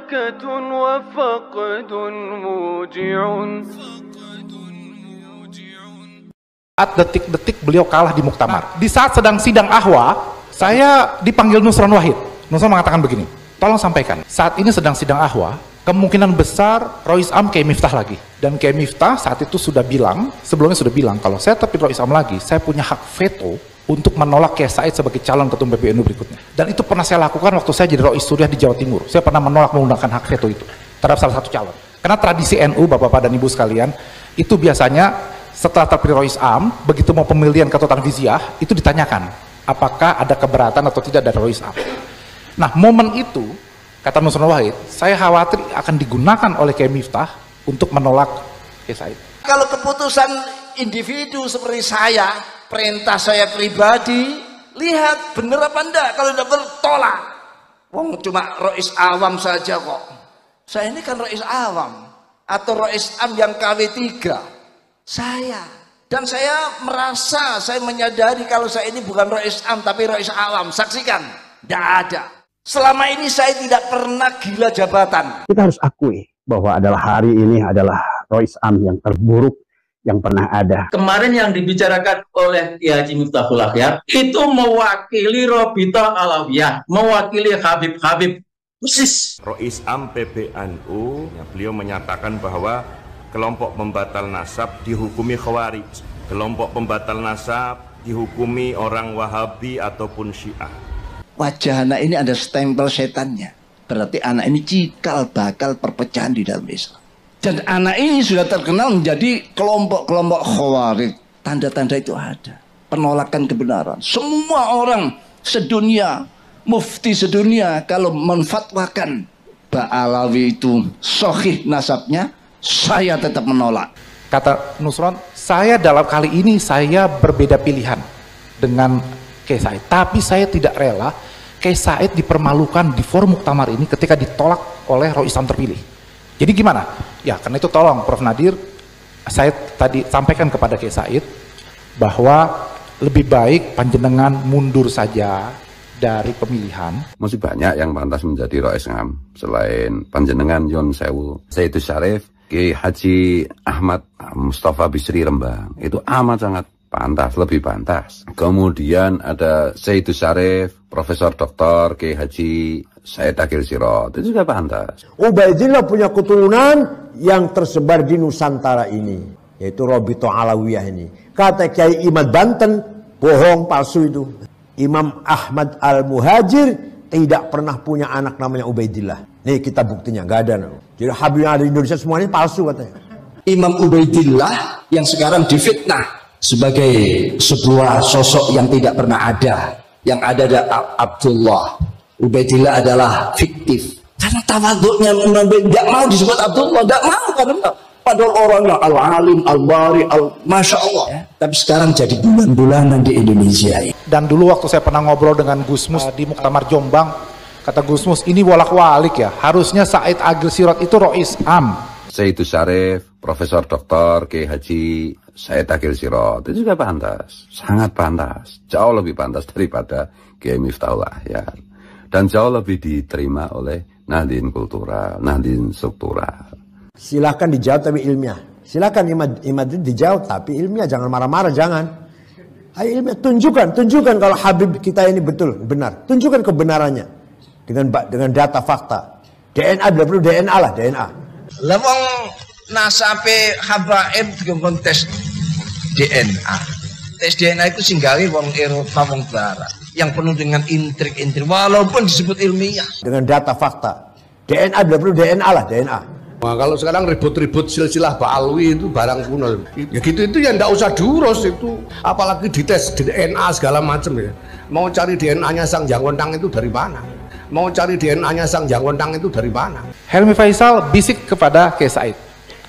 بركة وفقد موجع. Saat detik-detik beliau kalah di muktamar. Di saat sedang sidang ahwa, saya dipanggil Nusron Wahid. Nusron mengatakan begini, tolong sampaikan, saat ini sedang sidang ahwa, kemungkinan besar Rois Am Kiai Miftah lagi. Dan Kiai Miftah saat itu sudah bilang, sebelumnya sudah bilang, kalau saya terpilih Rois Am lagi, saya punya hak veto untuk menolak Kiai Said sebagai calon ketum PBNU berikutnya. Dan itu pernah saya lakukan waktu saya jadi Rois Suriah di Jawa Timur. Saya pernah menolak menggunakan hak veto itu terhadap salah satu calon. Karena tradisi NU, Bapak-Bapak dan Ibu sekalian, itu biasanya setelah terpilih Rois Am, begitu mau pemilihan ketua Tanfiziah, itu ditanyakan apakah ada keberatan atau tidak dari Rois Am. Nah, momen itu, kata Nusron Wahid, saya khawatir akan digunakan oleh Kiai Miftah untuk menolak Kiai Said. Kalau keputusan individu seperti saya, perintah saya pribadi, lihat bener apa enggak. Kalau tidak bertolak, wong cuma Rois Awam saja kok. Saya ini kan Rois Awam atau Rois Am yang KW3. Dan saya merasa, saya menyadari kalau saya ini bukan Rois Am tapi Rois Awam. Saksikan, tidak ada. Selama ini saya tidak pernah gila jabatan. Kita harus akui bahwa hari ini adalah Rois Am yang terburuk yang pernah ada. Kemarin yang dibicarakan oleh Kiai Haji Miftahul Akhyar itu mewakili Robita Alawiyah, mewakili Habib-Habib persis. Rois Am PBNU, beliau menyatakan bahwa kelompok pembatal nasab dihukumi Khawarij, kelompok pembatal nasab dihukumi orang Wahabi ataupun Syiah. Wajah anak ini ada stempel setannya. Berarti anak ini cikal bakal perpecahan di dalam Islam. Dan anak ini sudah terkenal menjadi kelompok-kelompok Khawarij. Tanda-tanda itu ada. Penolakan kebenaran. Semua orang sedunia, mufti sedunia, kalau menfatwakan Ba'alawi itu sahih nasabnya, saya tetap menolak. Kata Nusron, saya dalam kali ini saya berbeda pilihan dengan Kiai Said, tapi saya tidak rela Kiai Said dipermalukan di forum muktamar ini ketika ditolak oleh Rois Am terpilih. Jadi gimana? Ya karena itu tolong Prof Nadir, saya tadi sampaikan kepada Kiai Said bahwa lebih baik panjenengan mundur saja dari pemilihan. Masih banyak yang pantas menjadi Rois Am selain panjenengan Yon Sewu, Sayyidus Syarif, Kiai Haji Ahmad Mustafa Bisri Rembang. Itu amat sangat pantas, lebih pantas. Kemudian ada Sayyidus Syarif, Profesor Dr. Kiai Haji Said Akil Sirot. Itu juga pantas. Ubaidillah punya keturunan yang tersebar di Nusantara ini, yaitu Robito Alawiyah ini. Kata Kiai Imad Banten, bohong, palsu itu. Imam Ahmad Al-Muhajir tidak pernah punya anak namanya Ubaidillah. Nih kita buktinya, nggak ada. Jadi Habib yang ada di Indonesia semuanya palsu katanya. Imam Ubaidillah yang sekarang difitnah sebagai sebuah sosok yang tidak pernah ada. Yang ada Abdullah. Ubaidillah adalah fiktif. Karena tawaduknya tidak mau disebut Abdullah, tidak mau karena padahal orangnya al-alim, al-bari, masya Allah. Ya. Tapi sekarang jadi bulan-bulanan di Indonesia. Dan dulu waktu saya pernah ngobrol dengan Gus Mus di Muktamar Jombang, kata Gus Mus, ini bolak-balik ya. Harusnya Said Agil Sirot itu Rois Am. Sayyidus Syarif, Profesor Dr. Kiai Haji Said Agil Sirot. Itu juga pantas. Sangat pantas. Jauh lebih pantas daripada Kiai Miftahul Akhyar. Dan jauh lebih diterima oleh Nahdien Kultural, Nahdien Struktural. Silakan dijawab tapi ilmiah. Silakan Imad dijawab tapi ilmiah. Jangan marah-marah, jangan. Ayo ilmiah, tunjukkan kalau Habib kita ini betul, benar. Tunjukkan kebenarannya dengan data fakta. DNA tidak perlu DNA lah, DNA. Lewong nasabe habaib dengan tes DNA. Tes DNA itu singgawi wong Eropa, wong Barat. Yang penuh dengan intrik-intrik, walaupun disebut ilmiah. Dengan data fakta. DNA tidak perlu DNA lah, DNA. Nah, kalau sekarang ribut-ribut silsilah Ba'alwi itu barang kuno. Ya gitu itu ya ndak usah diurus itu. Apalagi dites DNA segala macam ya. Mau cari DNA-nya Sang Janggontang itu dari mana? Mau cari DNA-nya Sang Janggontang itu dari mana? Helmi Faisal bisik kepada Kiai Said.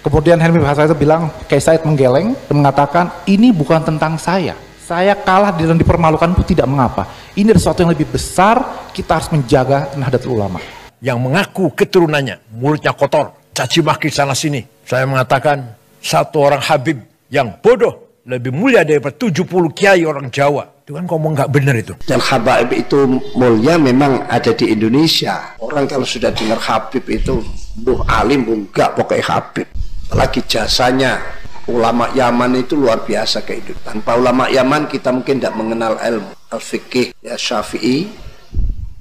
Kemudian Helmi Faisal itu bilang, Kiai Said menggeleng dan mengatakan, ini bukan tentang saya. Saya kalah dan dipermalukan pun tidak mengapa. Ini ada sesuatu yang lebih besar, kita harus menjaga Nahdlatul Ulama. Yang mengaku keturunannya, mulutnya kotor, caci maki sana sini. Saya mengatakan, satu orang Habib yang bodoh lebih mulia daripada 70 kiai orang Jawa. Itu kan ngomong nggak benar itu. Dan Habaib itu mulia memang ada di Indonesia. Orang kalau sudah dengar Habib itu alim enggak pokoknya Habib. Apalagi jasanya ulama Yaman itu luar biasa kayak itu. Tanpa ulama Yaman kita mungkin tidak mengenal ilmu al-fiqih ya Syafi'i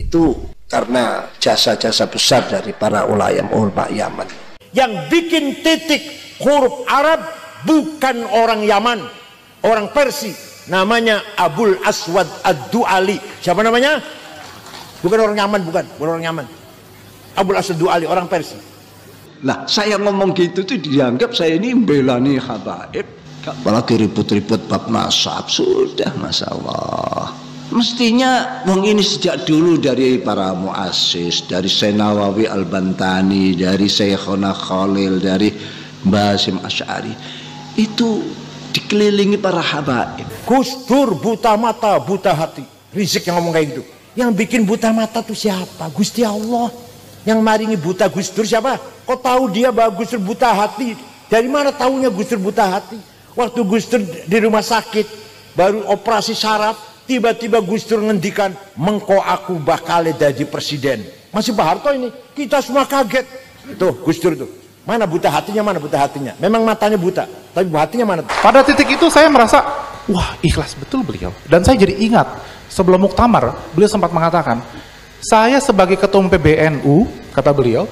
itu karena jasa-jasa besar dari para ulama Yaman. Yang bikin titik huruf Arab bukan orang Yaman, orang Persia. Namanya Abul Aswad Ad-Du'ali. Siapa namanya? Bukan orang Yaman, bukan orang Yaman. Abul Aswad Ad-Du'ali, orang Persia. Lah saya ngomong gitu tuh dianggap saya ini membelani Habaib. Apalagi ribut-ribut bab nasab. Sudah, Masya Allah. Mestinya wong ini sejak dulu dari para muassis, dari Syekh Nawawi Al-Bantani, dari Syekhona Khalil, dari Mbah Hasyim Asy'ari, itu dikelilingi para habaib. Gus Dur buta mata, buta hati. Rizik yang ngomong kayak gitu. Yang bikin buta mata tuh siapa? Gusti Allah. Yang maringi buta Gus Dur siapa? Kok tahu dia bahwa Gus Dur buta hati? Dari mana tahunya Gus Dur buta hati? Waktu Gus Dur di rumah sakit, baru operasi saraf, tiba-tiba Gus Dur ngendikan, mengko aku bakal jadi presiden. Masih Pak Harto ini, kita semua kaget. Itu Gus Dur tuh. Mana buta hatinya, mana buta hatinya? Memang matanya buta, tapi hatinya mana? Pada titik itu saya merasa, wah ikhlas betul beliau. Dan saya jadi ingat, sebelum muktamar, beliau sempat mengatakan, saya sebagai ketua PBNU, kata beliau,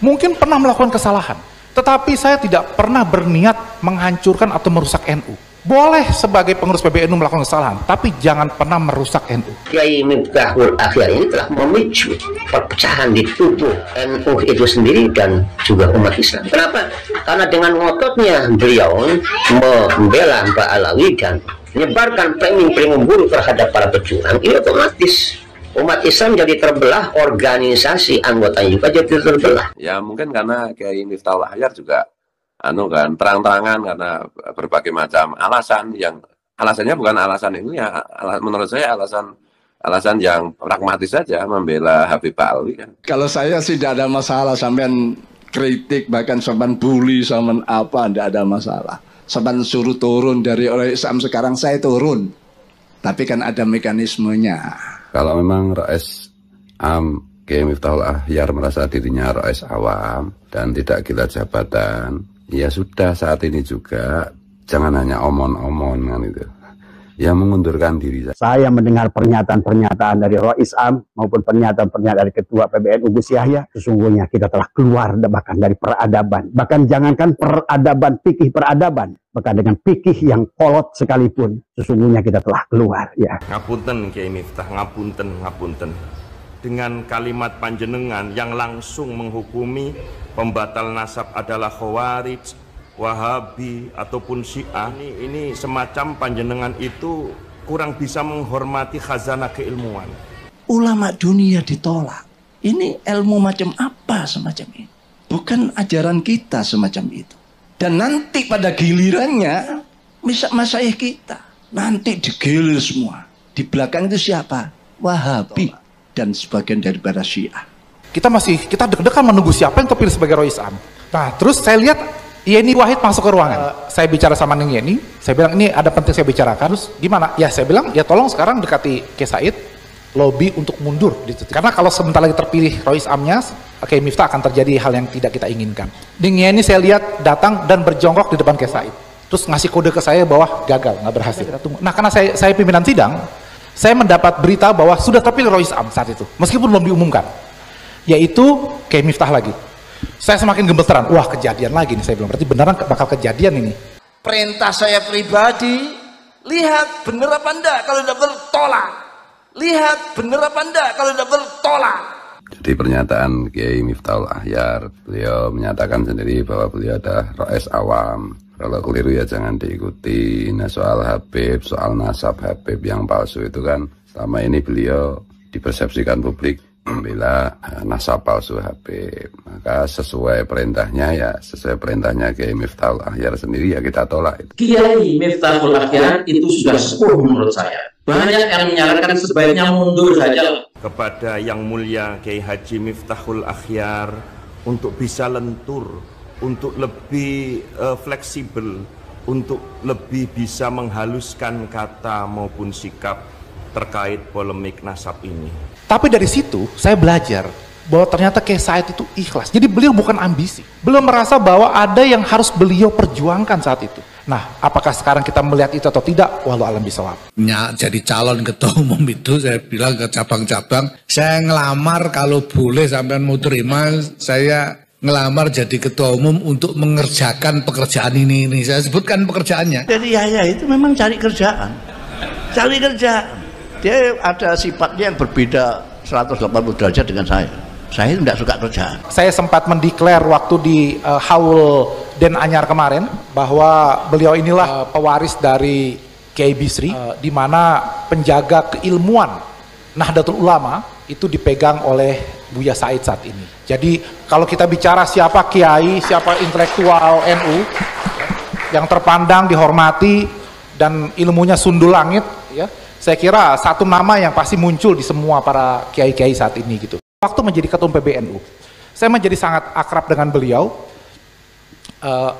mungkin pernah melakukan kesalahan. Tetapi saya tidak pernah berniat menghancurkan atau merusak NU. Boleh sebagai pengurus PBNU melakukan kesalahan, tapi jangan pernah merusak NU. Kiai Miftahul Akhyar ini telah memicu perpecahan di tubuh NU itu sendiri dan juga umat Islam. Kenapa? Karena dengan ngototnya beliau membela Mbak Alawi dan menyebarkan framing buruk terhadap para pejuang, ini otomatis umat Islam jadi terbelah, organisasi anggotanya juga jadi terbelah. Ya mungkin karena Kiai Miftahul Akhyar juga kan terang-terangan karena berbagai macam alasan yang alasannya bukan alasan ini ya, menurut saya alasan yang pragmatis saja membela Habib Alwi kan. Kalau saya sih tidak ada masalah sampean kritik bahkan sampean bully sampean apa tidak ada masalah. Sampean suruh turun dari orang Islam sekarang saya turun. Tapi kan ada mekanismenya. Kalau memang Rais Kiai Miftahul Akhyar merasa dirinya Rais awam dan tidak gila jabatan, ya sudah saat ini juga jangan hanya omon-omon kan itu. Ya mengundurkan diri. Saya mendengar pernyataan-pernyataan dari Rais Am maupun pernyataan-pernyataan dari Ketua PBNU Gus Yahya, sesungguhnya kita telah keluar bahkan dari peradaban. Bahkan jangankan peradaban, fikih peradaban, bahkan dengan fikih yang kolot sekalipun, sesungguhnya kita telah keluar. Ya. Ngapunten Kiai Miftah, ngapunten. Dengan kalimat panjenengan yang langsung menghukumi pembatal nasab adalah Khawarij, Wahabi ataupun Syiah, ini semacam panjenengan itu kurang bisa menghormati khazanah keilmuan. Ulama dunia ditolak. Ini ilmu macam apa semacam ini? Bukan ajaran kita semacam itu. Dan nanti pada gilirannya masyayikh kita nanti digilir semua. Di belakang itu siapa? Wahabi dan sebagian daripada Syiah. Kita deg-degan menunggu siapa yang terpilih sebagai Rois Am. Nah, terus saya lihat Yeni Wahid masuk ke ruangan. Saya bicara sama Neng Yeni, saya bilang ini ada penting saya bicarakan. Terus gimana? Ya saya bilang ya tolong sekarang dekati Kiai Said, lobby untuk mundur. Karena kalau sebentar lagi terpilih Rois Amnya, Kiai Miftah akan terjadi hal yang tidak kita inginkan. Neng Yeni saya lihat datang dan berjongkok di depan Kiai Said. Terus ngasih kode ke saya bahwa gagal, nggak berhasil. Nah karena saya pimpinan sidang, saya mendapat berita bahwa sudah terpilih Rois Am saat itu, meskipun belum diumumkan, yaitu Kiai Miftah lagi. Saya semakin gemeteran, wah kejadian lagi nih, saya bilang, berarti beneran bakal kejadian ini. Perintah saya pribadi, lihat bener apa enggak, kalau tidak bertolak. Lihat bener apa enggak, kalau tidak bertolak. Jadi pernyataan Kiai Miftahul Akhyar, beliau menyatakan sendiri bahwa beliau adalah Rais awam. Kalau keliru ya jangan diikuti. Nah soal Habib, soal nasab Habib yang palsu itu kan selama ini beliau dipersepsikan publik membela nasab palsu Habib. Maka sesuai perintahnya Kiai Miftahul Akhyar sendiri ya kita tolak. Kiai Miftahul Akhyar itu sudah sepuh menurut saya. Banyak yang menyarankan sebaiknya mundur saja. Kepada Yang Mulia Kiai Haji Miftahul Akhyar untuk bisa lentur, untuk lebih fleksibel, untuk lebih bisa menghaluskan kata maupun sikap terkait polemik nasab ini. Tapi dari situ saya belajar bahwa ternyata Kiai Said itu ikhlas. Jadi beliau bukan ambisi. Beliau merasa bahwa ada yang harus beliau perjuangkan saat itu. Nah, apakah sekarang kita melihat itu atau tidak? Wallahu a'lam bishawab. Jadi calon ketua umum itu saya bilang ke cabang-cabang, saya ngelamar kalau boleh sampean mau terima, saya ngelamar jadi ketua umum untuk mengerjakan pekerjaan ini. Saya sebutkan pekerjaannya. Jadi Yahya itu memang cari kerjaan. Cari kerjaan. Dia ada sifatnya yang berbeda 180 derajat dengan saya. Saya tidak suka kerjaan. Saya sempat mendeklar waktu di Haul Den Anyar kemarin bahwa beliau inilah pewaris dari Kiai Bisri, di mana penjaga keilmuan Nahdlatul Ulama itu dipegang oleh Buya Said saat ini. Jadi kalau kita bicara siapa kiai, siapa intelektual NU yang terpandang, dihormati dan ilmunya sundul langit, ya, saya kira satu nama yang pasti muncul di semua para kiai-kiai saat ini gitu. Waktu menjadi ketua PBNU, saya menjadi sangat akrab dengan beliau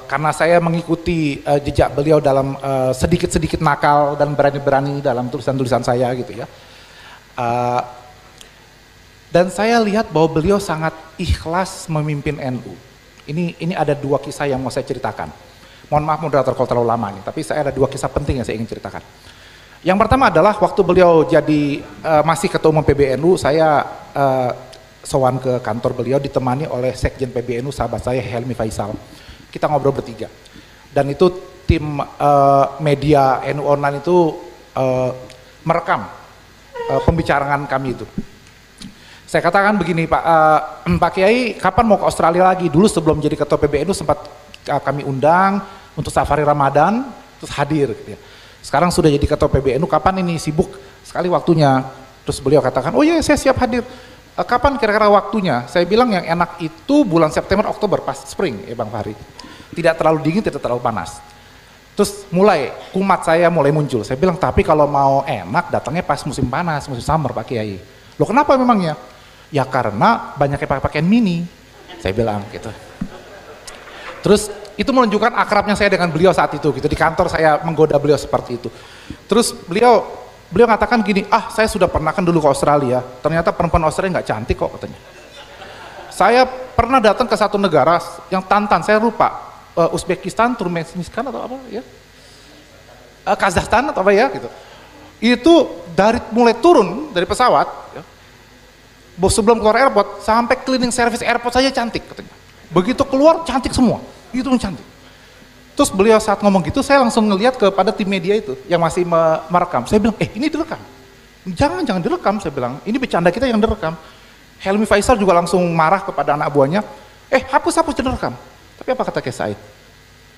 karena saya mengikuti jejak beliau dalam sedikit-sedikit nakal dan berani-berani dalam tulisan-tulisan saya gitu ya. Dan saya lihat bahwa beliau sangat ikhlas memimpin NU. Ini ada dua kisah yang mau saya ceritakan. Mohon maaf moderator kalau terlalu lama nih, tapi saya ada dua kisah penting yang saya ingin ceritakan. Yang pertama adalah waktu beliau jadi masih ketua umum PBNU, saya sowan ke kantor beliau ditemani oleh Sekjen PBNU sahabat saya Helmi Faisal. Kita ngobrol bertiga. Dan itu tim media NU Online itu merekam pembicaraan kami itu. Saya katakan begini Pak Kiai, kapan mau ke Australia lagi? Dulu sebelum jadi ketua PBNU sempat kami undang untuk safari Ramadan, terus hadir gitu ya. Sekarang sudah jadi ketua PBNU, kapan ini sibuk sekali waktunya? Terus beliau katakan, oh iya saya siap hadir. Kapan kira-kira waktunya? Saya bilang yang enak itu bulan September, Oktober, pas spring ya Bang Fahri. Tidak terlalu dingin, tidak terlalu panas. Terus mulai, kumat saya mulai muncul. Saya bilang, tapi kalau mau enak datangnya pas musim panas, musim summer Pak Kiai. Loh kenapa memangnya? Ya karena banyak yang pakai pakaian mini. Saya bilang gitu. Terus itu menunjukkan akrabnya saya dengan beliau saat itu gitu. Di kantor saya menggoda beliau seperti itu. Terus beliau mengatakan gini, saya sudah pernah kan dulu ke Australia, ternyata perempuan Australia nggak cantik kok katanya. Saya pernah datang ke satu negara yang Tantan, saya lupa, Uzbekistan, Turkmenistan atau apa ya, Kazakhstan atau apa ya gitu. Itu dari mulai turun dari pesawat, ya, sebelum keluar airport sampai cleaning service airport saja cantik katanya. Begitu keluar cantik semua, itu cantik. Terus beliau saat ngomong gitu, saya langsung ngelihat kepada tim media itu yang masih merekam. Saya bilang, ini direkam. Jangan direkam, saya bilang. Ini bercanda kita yang direkam. Helmi Faisal juga langsung marah kepada anak buahnya. Hapus direkam. Tapi apa kata Kiai Said?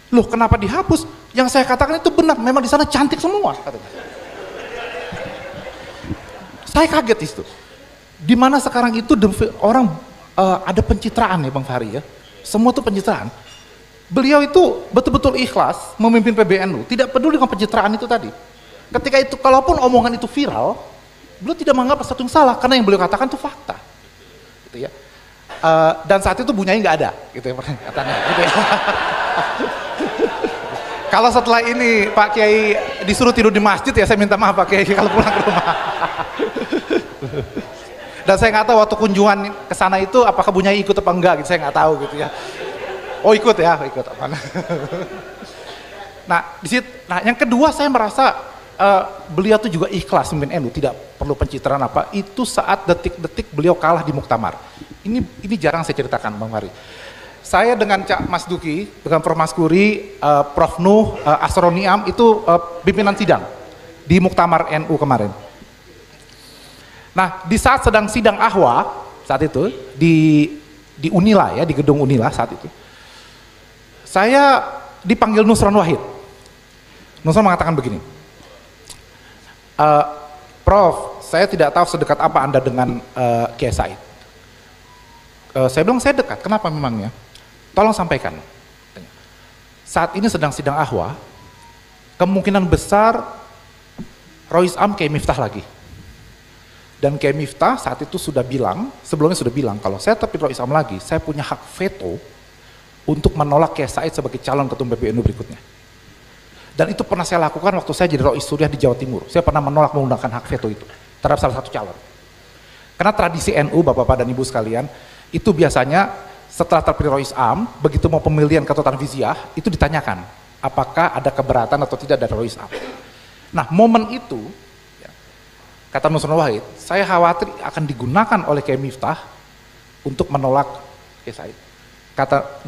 Loh, kenapa dihapus? Yang saya katakan itu benar, memang di sana cantik semua, katanya. Saya kaget itu. Di mana sekarang itu orang ada pencitraan ya Bang Fahri ya. Semua itu pencitraan. Beliau itu betul-betul ikhlas memimpin PBNU, tidak peduli dengan pencitraan itu tadi. Ketika itu, kalaupun omongan itu viral, beliau tidak menganggap sesuatu yang salah, karena yang beliau katakan itu fakta. Gitu ya. Dan saat itu Bunyai nggak ada, gitu ya pernyataannya. Gitu ya. Kalau setelah ini Pak Kiai disuruh tidur di masjid ya saya minta maaf Pak Kiai kalau pulang ke rumah. Dan saya nggak tahu waktu kunjungan ke sana itu apakah Bunyai ikut apa enggak, gitu saya nggak tahu gitu ya. Oh ikut ya, ikut apa? Nah, yang kedua saya merasa beliau tuh juga ikhlas memimpin NU, tidak perlu pencitraan apa. Itu saat detik-detik beliau kalah di Muktamar. Ini jarang saya ceritakan Bang Fahri. Saya dengan Cak Mas Duki, dengan Prof Maskuri, Prof Nuh, Asroniam itu pimpinan sidang di Muktamar NU kemarin. Nah, di saat sedang sidang Ahwa saat itu di Unila ya, di gedung Unila saat itu. Saya dipanggil Nusron Wahid. Nusron mengatakan begini, Prof, saya tidak tahu sedekat apa Anda dengan Kiai Said. Saya bilang saya dekat, kenapa memangnya? Tolong sampaikan. Saat ini sedang sidang Ahwa, kemungkinan besar Rois Am Kiai Miftah lagi. Dan Kiai Miftah saat itu sudah bilang, sebelumnya sudah bilang, kalau saya terpilih Rois Am lagi, saya punya hak veto untuk menolak Kiai Said sebagai calon ketua PBNU berikutnya. Dan itu pernah saya lakukan waktu saya jadi Rois Suriah di Jawa Timur. Saya pernah menolak menggunakan hak veto itu terhadap salah satu calon. Karena tradisi NU, Bapak-Bapak dan Ibu sekalian, itu biasanya setelah terpilih Rois Am, begitu mau pemilihan ketua Tanfiziah, itu ditanyakan apakah ada keberatan atau tidak dari Rois Am. Nah, momen itu, ya, kata Nusron Wahid, saya khawatir akan digunakan oleh Kiai Miftah untuk menolak Kiai Said. Kata